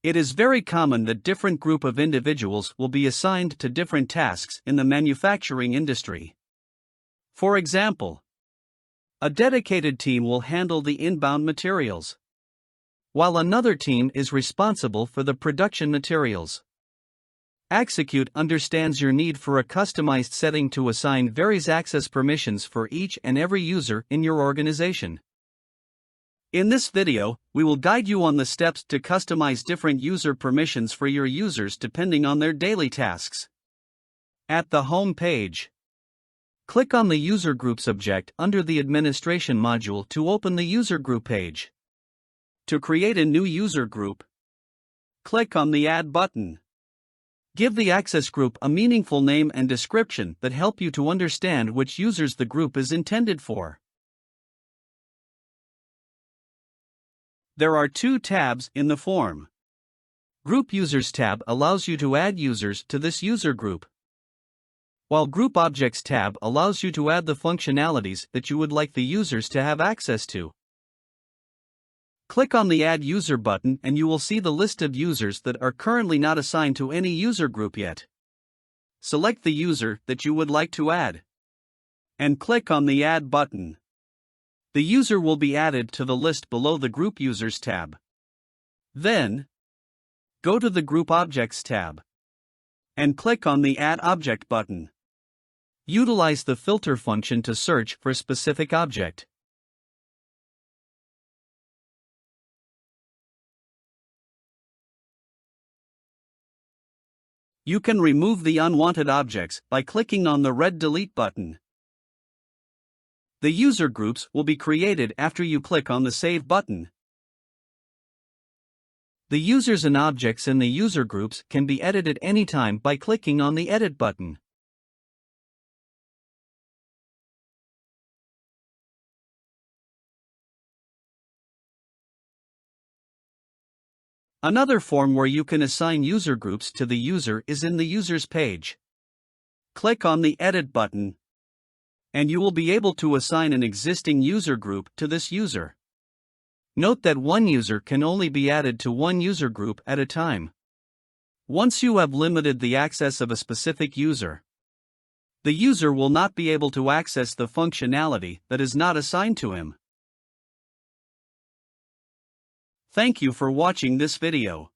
It is very common that different group of individuals will be assigned to different tasks in the manufacturing industry. For example, a dedicated team will handle the inbound materials, while another team is responsible for the production materials. Axacute understands your need for a customized setting to assign various access permissions for each and every user in your organization. In this video, we will guide you on the steps to customize different user permissions for your users depending on their daily tasks. At the home page, click on the User Groups object under the Administration module to open the User Group page. To create a new user group, click on the Add button. Give the access group a meaningful name and description that help you to understand which users the group is intended for. There are two tabs in the form. Group Users tab allows you to add users to this user group, while Group Objects tab allows you to add the functionalities that you would like the users to have access to. Click on the Add User button and you will see the list of users that are currently not assigned to any user group yet. Select the user that you would like to add, and click on the Add button. The user will be added to the list below the Group Users tab. Then, go to the Group Objects tab, and click on the Add Object button. Utilize the filter function to search for a specific object. You can remove the unwanted objects by clicking on the red Delete button. The user groups will be created after you click on the Save button. The users and objects in the user groups can be edited anytime by clicking on the Edit button. Another form where you can assign user groups to the user is in the Users page. Click on the Edit button, and you will be able to assign an existing user group to this user. Note that one user can only be added to one user group at a time. Once you have limited the access of a specific user, the user will not be able to access the functionality that is not assigned to him. Thank you for watching this video.